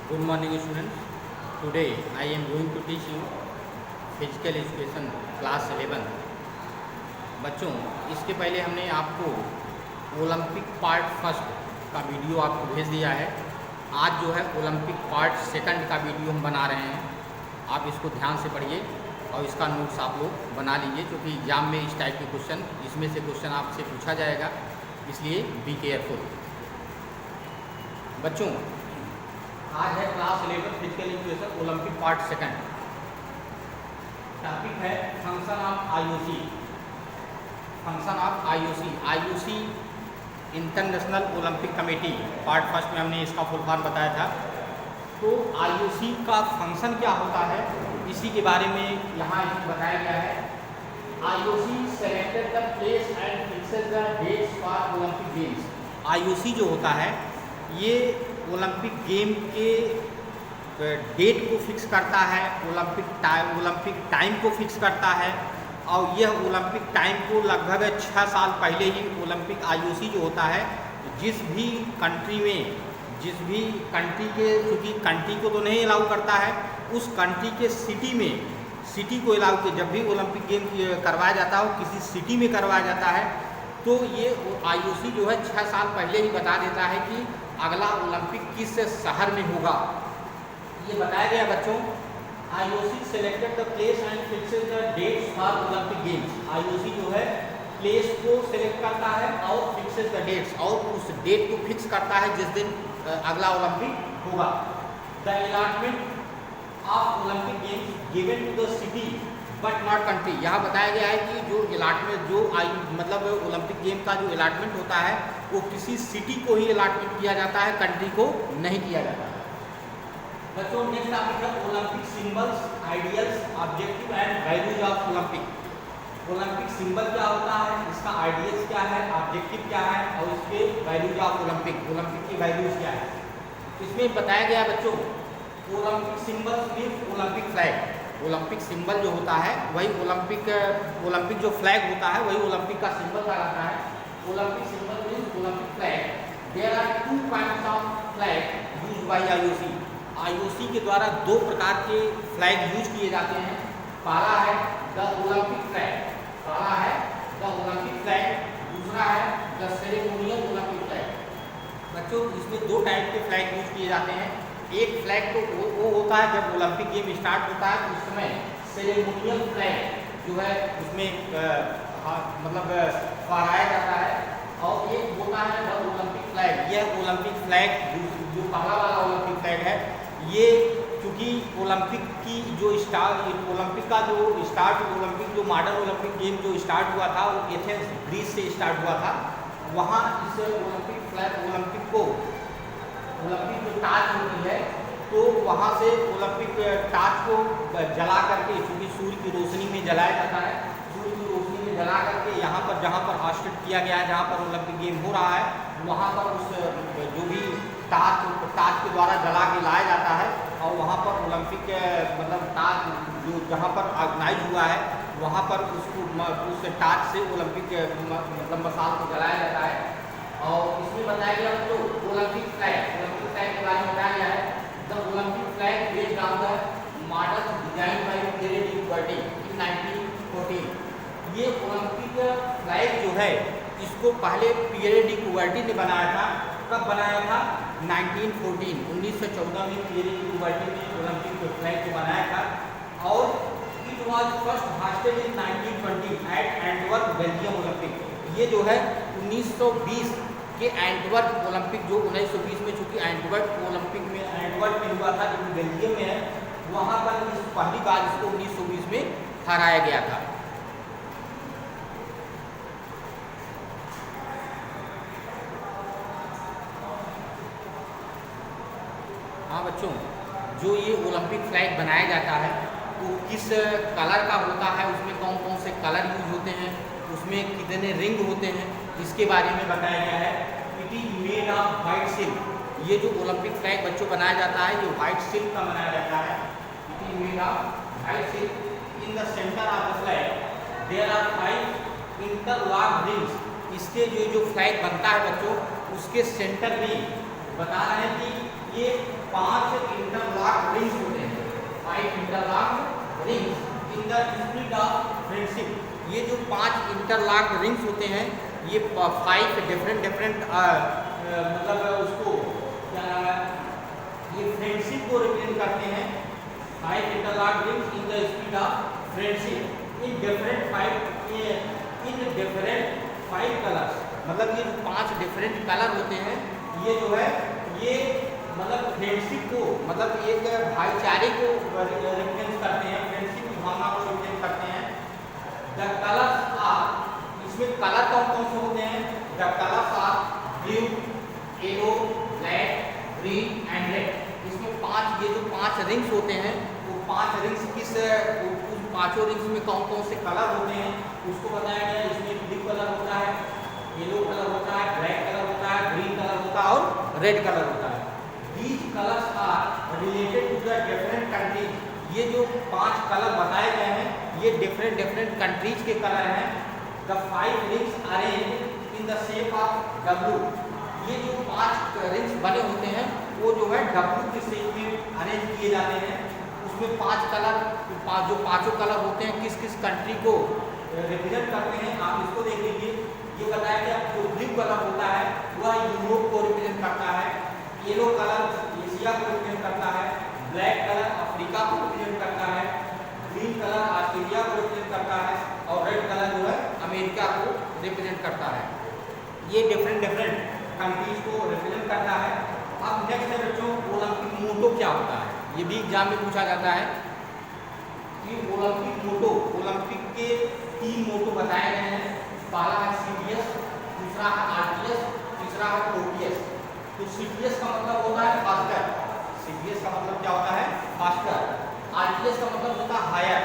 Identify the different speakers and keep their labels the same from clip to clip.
Speaker 1: Good morning students. Today I am going to teach you physical education class 11। बच्चों, इसके पहले हमने आपको ओलंपिक पार्ट फर्स्ट का वीडियो आपको भेज दिया है। आज जो है ओलंपिक पार्ट सेकंड का वीडियो हम बना रहे हैं। आप इसको ध्यान से पढ़िए और इसका नोट्स आप लोग बना लीजिए, क्योंकि एग्जाम में इस टाइप के क्वेश्चन इसमें से क्वेश्चन आपसे पूछा जाएगा, इसलिए बी केयरफुल। बच्चों, आज है class 11 physical education Olympic part second. Topic है function of IOC. Function of IOC, IOC International Olympic Committee. Part first में हमने इसका फुल फॉर्म बताया था। तो आईओसी का फंक्शन क्या होता है, इसी के बारे में यहाँ बताया गया है। IOC selected the place and fixes the dates for Olympic games. IOC जो होता है ये ओलंपिक गेम के डेट को फिक्स करता है, ओलंपिक टाइम को फिक्स करता है, और यह ओलंपिक टाइम को लगभग 6 साल पहले ही ओलंपिक आईओसी जो होता है जिस भी कंट्री में, जिस भी कंट्री के, क्योंकि कंट्री को तो नहीं अलाउ करता है, उस कंट्री के सिटी में, सिटी को अलाउ के जब भी ओलंपिक गेम करवाया जाता है किसी सिटी में करवाया जाता है, तो ये आईओसी जो है 6 साल पहले ही बता देता है कि अगला ओलंपिक किस शहर में होगा। ये बताया गया बच्चों। IOC selected the place and fixes the dates for Olympic games. IOC जो है प्लेस को सेलेक्ट करता है और फिक्सेस द डेट्स, और उस डेट को फिक्स करता है जिस दिन अगला ओलंपिक होगा। The allotment of Olympic games given to the city but not country. यहाँ बताया गया है कि जो अलॉटमेंट, जो मतलब ओलंपिक गेम का जो अलॉटमेंट होता है वो किसी सिटी को ही अलॉटमेंट किया जाता है, कंट्री को नहीं किया जाता है। बच्चों, नेक्स्ट टॉपिक है Olympic symbols, ideals, objective and values of Olympic. Olympic symbol क्या होता है, इसका आइडियल्स क्या है, ऑब्जेक्टिव क्या है, और इसके वैल्यूज ऑफ ओलंपिक, ओलंपिक की वैल्यूज क्या है। इसमें बताया गया बच्चों, Olympic symbols means Olympic flag. Olympic symbol जो होता है वही ओलंपिक जो फ्लैग होता है वही ओलंपिक का सिंबल कहलाता है। Olympic symbol means Olympic flag. There are 2 kinds of flag used by IOC. IOC के द्वारा 2 प्रकार के फ्लैग यूज किए जाते हैं। पहला है द ओलंपिक फ्लैग, पहला है द ओलंपिक फ्लैग, दूसरा है द सेरेमोनियल ओलंपिक फ्लैग। बच्चों, इसमें 2 टाइप के फ्लैग यूज किए जाते हैं। एक फ्लैग तो वो होता है जब ओलंपिक गेम स्टार्ट होता है उस समय सेरेमोनियल फ्लैग जो है उसमें मतलब फहराया जाता है, और एक होता है द ओलंपिक फ्लैग। यह ओलंपिक फ्लैग जो पहला वाला ओलंपिक फ्लैग है, ये चूँकि ओलंपिक की जो ओलंपिक का जो ओलंपिक जो मॉडर्न ओलंपिक गेम जो स्टार्ट हुआ था वो एथेंस ग्रीस से स्टार्ट हुआ था। वहाँ इस ओलंपिक फ्लैग, ओलंपिक जो टार्च होती है, तो वहाँ से ओलंपिक टार्च को जला करके, चूँकि सूर्य की रोशनी में जलाया जाता है, सूर्य की रोशनी में जला करके यहाँ पर जहाँ पर हॉस्टेड किया गया है, जहाँ पर ओलंपिक गेम हो रहा है, वहाँ पर उस जो भी टार्च के द्वारा जला के लाया जाता है, और वहाँ पर ओलंपिक मतलब टार्च जो जहाँ पर ऑर्गेनाइज हुआ है वहाँ पर उसको उस टार्च से ओलंपिक मतलब मसाल को जलाया जाता है। और इसमें बताया गया तो ओलंपिक फ्लैग के बारे में बताया गया है। The Olympic flag based on the model design by Pierre de Coubertin in 1914। ये ओलंपिक फ्लैग जो है इसको पहले पियरे डी कुबर्टी ने बनाया था। कब बनाया था? 1914, 1914 में पियरे डी कुबर्टी ने ओलंपिक फ्लैग को बनाया था, और it was first hosted in 1920 at Antwerp Belgium Olympic. ये जो है 1920 के एंटवर्प ओलंपिक, जो 1920 में चूँकि एंटवर्प ओलंपिक में एंटवर्प में हुआ था जो बेल्जियम में है, वहाँ पर पहली बार इसको 1920 में हराया गया था। हाँ बच्चों, जो ये ओलंपिक फ्लैग बनाया जाता है तो किस कलर का होता है, उसमें कौन कौन से कलर यूज होते हैं, उसमें कितने रिंग होते हैं, इसके बारे में बताया गया है। It is made of white silk. ये जो ओलंपिक फ्लैग बच्चों बनाया जाता है ये वाइट सिल्क का बनाया जाता है। It is made of white silk. In the centre of the flag there are 5 interlock rings. इसके जो फ्लैग बनता है बच्चों, उसके सेंटर में बता रहे हैं कि ये 5 इंटरलॉक रिंग्स होते हैं, 5 interlock rings in the spirit of friendship. ये जो 5 इंटरलॉक रिंग्स होते हैं ये 5 डिफरेंट मतलब उसको क्या नाम है, ये फ्रेंडशिप को रिप्रेजेंट करते हैं। 5 interlock rings in the spirit of friendship in different 5 colours. मतलब ये जो 5 डिफरेंट कलर होते हैं ये जो है ये मतलब फ्रेंडशिप को, मतलब एक भाईचारे को रिप्रेजेंट करते हैं, फ्रेंडशिप की भावना को रिप्रेजेंट करते हैं। द कलर्स आर, इसमें कलर कौन कौन से होते हैं? The colours are blue, yellow, black, green and red. इसमें 5 ये जो 5 रिंग्स होते हैं वो 5 रिंग्स किस उन 5 रिंग्स में कौन कौन से कलर होते हैं उसको बताया गया। इसमें ब्लू कलर होता है, येलो कलर होता है, ब्लैक कलर होता है, ग्रीन कलर होता है और रेड कलर होता है। These colors are related to the different countries। ये जो 5 कलर बताए गए हैं ये डिफरेंट कंट्रीज के कलर हैं। The 5 rings arranged in the shape of W। ये जो 5 रिंग्स बने होते हैं वो जो है W के शेप में अरेंज किए जाते हैं। उसमें 5 कलर, जो 5 कलर होते हैं किस किस कंट्री को रिप्रेजेंट करते हैं आप इसको देख लीजिए। ये बताया कि जो ब्लू कलर होता है वह यूरोप को रिप्रेजेंट करता है, येलो कलर एशिया को रिप्रेजेंट करता है, ब्लैक कलर अफ्रीका को रिप्रेजेंट करता है, ग्रीन कलर ऑस्ट्रेलिया को रिप्रेजेंट करता है और रेड कलर जो है अमेरिका को रिप्रेजेंट करता है। ये डिफरेंट कंट्रीज को रिप्रेजेंट करता है। अब नेक्स्ट है बच्चों ओलंपिक मोटो क्या होता है, ये भी एग्जाम में पूछा जाता है कि ओलंपिक मोटो, ओलंपिक के 3 मोटो बताए गए हैं। पहला है सीडीएस, दूसरा है आरटीएस, तीसरा है ओटीएस। तो सीडीएस का मतलब होता है फास्टर, सीडीएस का मतलब क्या होता है फास्टर, आरटीएस का मतलब होता है हायर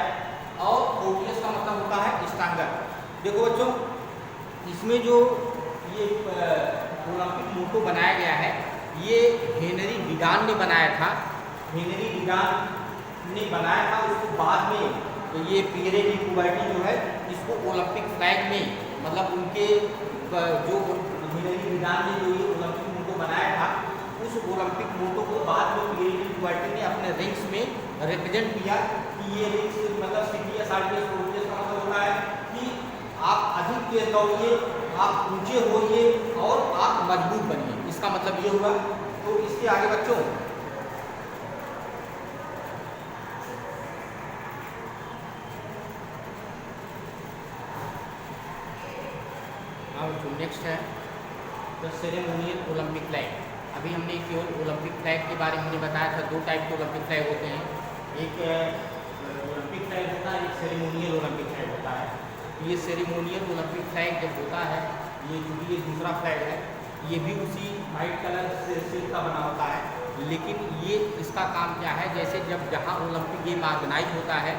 Speaker 1: और ओटीएस का मतलब होता है स्ट्रॉन्गर। देखो बच्चों इसमें जो ये ओलंपिक मोटो बनाया गया है ये हेनरी डीगान ने बनाया था, हेनरी डीगान ने बनाया था। उसको बाद में तो ये पियरे डी कुबर्टी जो है इसको ओलंपिक फ्लैग में, मतलब उनके जो हेनरी डीगान ने जो ये ओलंपिक मोटो बनाया था उस ओलंपिक मोटो को बाद में पियरे डी कुबर्टी ने अपने रिंग्स में रिप्रेजेंट किया कि ये रिंग्स मतलब सीडीएस आरटीएस ओटीएस का मतलब होता है कि आप अधिक तेज दौड़िए, आप ऊंचे होइए और आप मजबूत बनिए, इसका मतलब ये हुआ। तो इसके आगे बच्चों अब नेक्स्ट है द सेरेमोनियल ओलंपिक फ्लैग। अभी हमने केवल ओलंपिक फ्लैग के बारे में हमने बताया था। 2 टाइप के ओलंपिक फ्लैग होते हैं, एक ओलंपिक फ्लैग होता है, एक सेरेमोनियल ओलंपिक फ्लैग होता है। ये सेरेमोनियल ओलंपिक फ्लैग जब होता है ये जो भी ये दूसरा फ्लैग है ये भी उसी वाइट कलर से का बना होता है, लेकिन ये इसका काम क्या है, जैसे जब जहाँ ओलंपिक गेम ऑर्गेनाइज होता है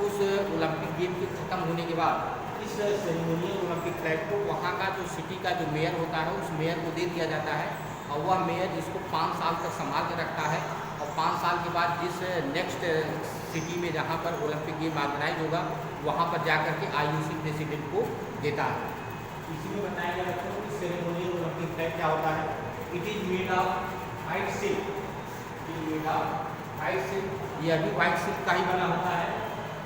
Speaker 1: उस ओलंपिक गेम के ख़त्म होने के बाद इस सेरेमोनियल ओलंपिक फ्लैग को वहाँ का जो सिटी का जो मेयर होता है उस मेयर को दे दिया जाता है और वह मेयर इसको 5 साल तक संभाल के रखता है और 5 साल के बाद जिस नेक्स्ट सिटी में जहाँ पर ओलंपिक गेम ऑर्गेनाइज होगा वहाँ पर जाकर के आईओसी प्रेसिडेंट को देता है। इसी में बताया गया बच्चों कि सेरेमोनियल ओलंपिक फ्लैग क्या होता है। It is made of white silk, made of white silk, ये अभी वाइट सिल्क का ही बना होता है।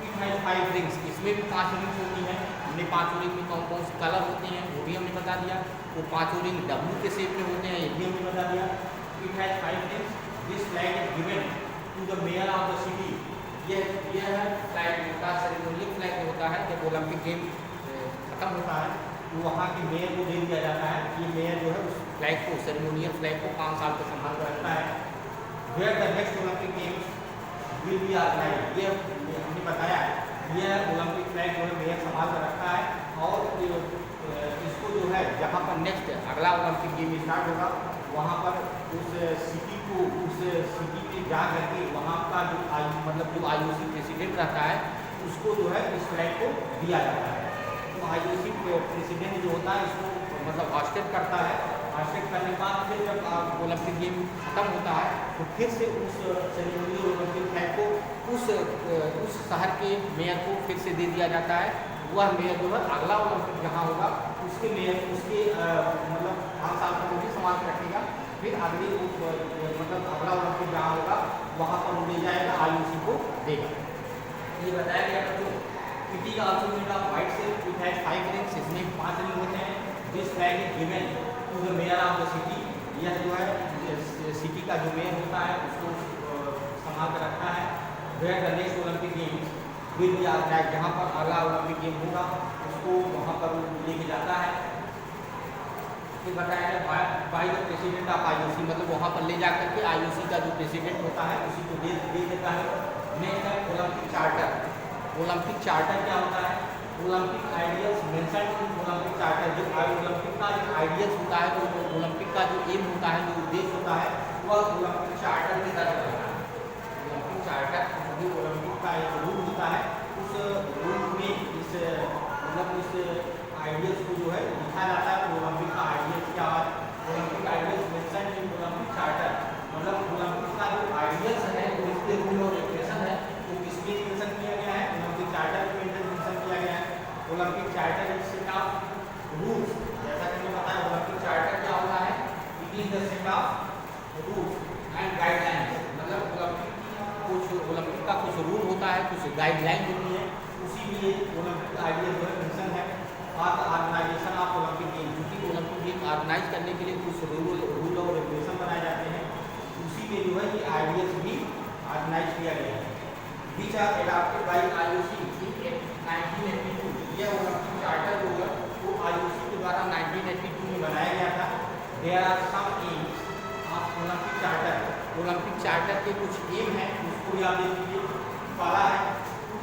Speaker 1: इट हैज 5 रिंग्स, इसमें भी 5 रिंग्स होती हैं। हमने 5 रिंग में कौन कौन से कलर होते हैं वो भी हमने बता दिया। वो 5 रिंग डब्ल्यू के शेप में होते हैं ये भी हमने बता दिया। It has 5 rings, this flag is given to the mayor of the city. यह है फ्लैग होता है, सेरेमोनियल फ्लैग होता है जब ओलंपिक गेम खत्म होता है तो वहाँ के मेयर को दे दिया जाता है। ये मेयर जो है उस फ्लैग को, सेरेमोनियल फ्लैग को 5 साल तक संभाल कर रखता है। Where the next Olympic games will be organised, ये हमने बताया यह ओलंपिक फ्लैग जो है मेयर संभाल कर रखता है और इसको जो है जहाँ पर नेक्स्ट अगला ओलंपिक गेम स्टार्ट होगा वहाँ पर उस सिटी को, उस सिटी में जा करके वहाँ का जो मतलब जो आईओसी प्रेसिडेंट रहता है उसको जो है इस फ्लैग को दिया जाता है। तो आईओसी प्रेसिडेंट जो होता है इसको मतलब हॉस्टेड करता है। हॉस्टेड करने के बाद फिर जब ओलंपिक गेम खत्म होता है तो फिर से उस सेरेमोनियल ओलंपिक फ्लैग को उस शहर के मेयर को फिर से दे दिया जाता है। वह मेयर जो है अगला ओलंपिक जहाँ होगा उसके मेयर उसके मतलब 5 साल तक भी संभाल के रखेगा। फिर अगली मतलब अगला ओलंपिक जहाँ होगा वहाँ पर वो ले जाएगा, IOC को देगा। ये बताया गया बच्चों। पीटी का also made of white silk, it has 5 rings, इसमें 5 रिंग होते हैं। This flag is given to the mayor of the city, यह जो है सिटी का जो मेयर होता है उसको संभाल कर रखता है। Where the next Olympic games will be organised, जहाँ पर अगला ओलंपिक गेम होगा उसको वहाँ पर लेके जाता है। फिर बताया गया by the president of IOC, मतलब वहाँ पर ले जा करके IOC का जो प्रेसिडेंट होता है उसी को दे देता है। नेक्स्ट है ओलंपिक चार्टर। ओलंपिक चार्टर क्या होता है? Olympic ideals mention in Olympic charter, जो ओलंपिक का जो आइडियल्स होता है, जो ओलंपिक का जो एम होता है, जो उद्देश्य होता है, वह ओलंपिक चार्टर में दर्ज होता है। ओलंपिक चार्टर जो ओलंपिक का एक रूल होता है, उस रूल में इस मतलब इस आइडियल्स को जो है लिखा जाता है। तो ओलंपिक का आइडियल्स क्या है? Olympic ideals mention in Olympic charter, मतलब ओलंपिक का जो आइडियल्स है वो इसके रूल और रेगुलेशन है तो किसमें मेंशन किया गया है? ओलंपिक चार्टर में मेंशन किया गया है। Olympic charter is set of rules, जैसा कि मैंने बताया ओलंपिक चार्टर क्या होता है? It is the set of rules and guidelines, मतलब ओलंपिक का कुछ रूल होता है, कुछ गाइडलाइन होती है, उसी में ओलंपिक आइडियल जो है मेंशन है। और ऑर्गेनाइजेशन ऑफ ओलंपिक गेम, क्योंकि ओलंपिक गेम ऑर्गेनाइज करने के लिए कुछ रूल और रेगुलेशन बनाए जाते हैं, उसी में जो है ये आइडियल्स भी ऑर्गेनाइज किया गया है। Which are adopted by IOC in 1982, यह ओलंपिक चार्टर जो है वो IOC के द्वारा 1982 में बनाया गया था। There are some aims of Olympic charter, Olympic charter के कुछ एम हैं, उसको भी आप देख लीजिए। पहला है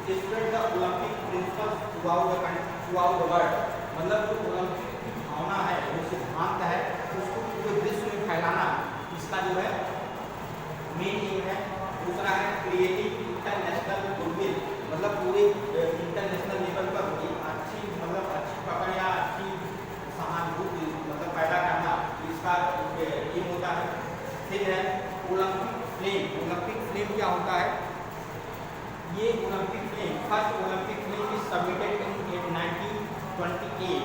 Speaker 1: to spread the Olympic principles throughout the world, मतलब जो ओलंपिक की भावना है, जो सिद्धांत है, उसको पूरे विश्व में फैलाना, इसका जो है मेन एम है। दूसरा है क्रिएटिंग इंटरनेशनल गुडविल, मतलब पूरे इंटरनेशनल लेवल पर अच्छी मतलब अच्छी पकड़ या अच्छी सहानुभूति मतलब पैदा करना, इसका एम होता है। फिर है ओलंपिक फ्लेम। ओलंपिक फ्लेम क्या होता है? ये Olympic flame, first Olympic flame is submitted in 1928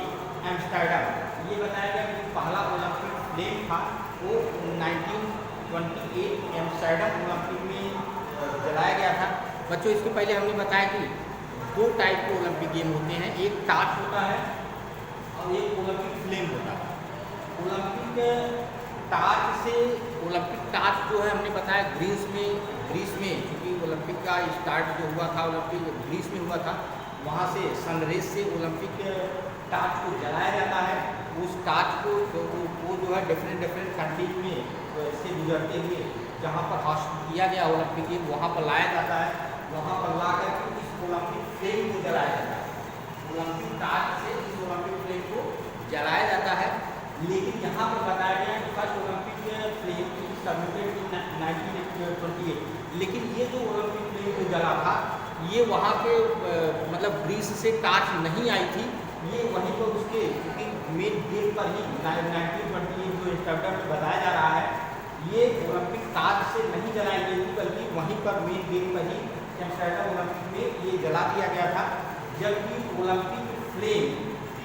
Speaker 1: Amsterdam. ये बताया गया कि पहला ओलंपिक फ्लेम था वो 1928 एम्स्टर्डम ओलंपिक में जलाया गया था। बच्चों इसके पहले हमने बताया कि दो टाइप के ओलंपिक गेम होते हैं, एक टार्च होता है और एक ओलंपिक फ्लेम होता है। ओलंपिक टार्च से ओलंपिक टार्च जो है हमने बताया ग्रीस में क्योंकि ओलंपिक का स्टार्ट जो हुआ था ओलंपिक ग्रीस में हुआ था, वहाँ से सनरेज से ओलंपिक टार्च को जलाया जाता है। उस टार्च को वो जो है डिफरेंट कंट्रीज में से गुजरते हुए जहाँ पर होस्ट किया गया ओलंपिक गेम वहाँ पर लाया जाता है। वहाँ पर ला करके इस ओलंपिक फ्लेम को जलाया जाता है। ओलंपिक टार्च से इस ओलंपिक फ्लेम को जलाया जाता है। लेकिन यहाँ पर बताया गया कि first Olympic flame submitted in 1928, लेकिन ये जो ओलंपिक फ्लेम को जला था ये वहाँ के मतलब ग्रीस से टार्च नहीं आई थी, ये वहीं पर उसके मेन गेट पर ही 1928 जो एम्स्टर्डम में बताया जा रहा है, ये ओलंपिक टार्च से नहीं जलाई गई थी बल्कि वहीं पर मेन गेट पर ही एम्स्टर्डम ओलंपिक में ये जला दिया गया था। जबकि ओलंपिक फ्लेम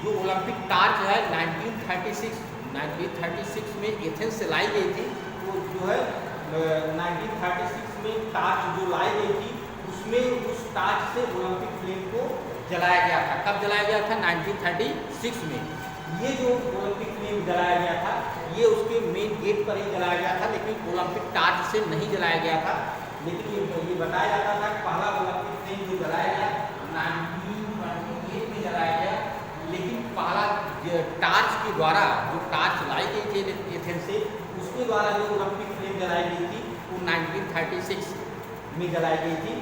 Speaker 1: जो ओलंपिक टार्च है 1936 में एथेंस से लाई गई थी, तो जो है 1936 में टार्च जो लाई गई थी उसमें उस टार्च से ओलंपिक फ्लेम को जलाया गया था। कब जलाया गया था? 1936 में। ये जो ओलंपिक फ्लेम जलाया गया था ये उसके मेन गेट पर ही जलाया गया था, लेकिन ओलंपिक टार्च से नहीं जलाया गया था। लेकिन ये बताया जाता था कि पहला ओलंपिक फ्लेम जो जलाया गया 1928 में जलाया गया, लेकिन पहला टार्च के द्वारा जो टार्च लाई गई थी एथेंस से उसके द्वारा जो ओलंपिक फ्लेम जलाई गई थी वो 1936 में जलाई गई थी।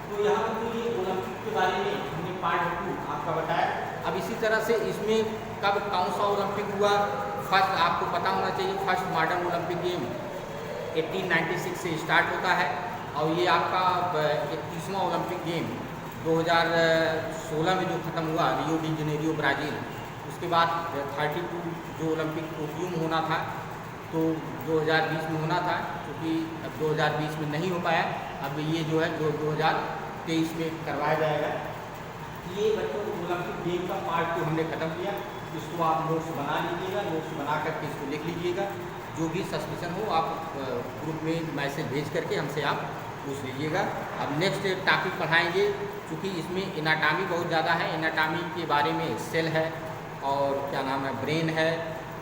Speaker 1: तो यहाँ पर तो ये ओलंपिक के बारे में हमने पार्ट 2 आपका बताया। अब इसी तरह से इसमें कब कौन सा ओलंपिक हुआ, फर्स्ट आपको पता होना चाहिए। फर्स्ट मॉडर्न ओलंपिक गेम 1896 से स्टार्ट होता है और ये आपका 31वां ओलंपिक गेम 2016 में जो ख़त्म हुआ रियो डी जनेरियो ब्राज़ील। उसके बाद 32 जो ओलंपिक टोक्यो में होना था तो 2020 में होना था, क्योंकि अब 2020 में नहीं हो पाया। अब ये जो है 2023 में करवाया जाएगा। ये बच्चों ओलंपिक गेम का पार्ट 2 हमने ख़त्म किया। इसको आप नोट्स बना लीजिएगा, नोट्स बना करके इसको लिख लीजिएगा। जो भी सस्पेशन हो आप ग्रुप में मैसेज भेज करके हमसे आप पूछ लीजिएगा। अब नेक्स्ट टॉपिक पढ़ाएंगे, क्योंकि इसमें एनाटॉमी बहुत ज़्यादा है। एनाटॉमी के बारे में सेल है और क्या नाम है ब्रेन है,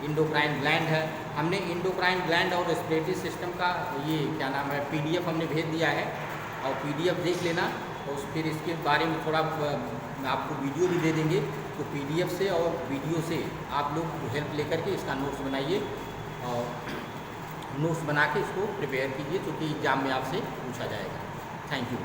Speaker 1: इंडोक्राइन ग्लैंड है। हमने इंडोक्राइन ग्लैंड और रेस्पिरेटरी सिस्टम का ये क्या नाम है PDF हमने भेज दिया है, और PDF देख लेना। और फिर इसके बारे में थोड़ा आपको वीडियो भी दे देंगे, तो PDF से और वीडियो से आप लोग हेल्प लेकर के इसका नोट्स बनाइए और नोट्स बना के इसको प्रिपेयर कीजिए, क्योंकि एग्ज़ाम में आपसे पूछा जाएगा। Thank you.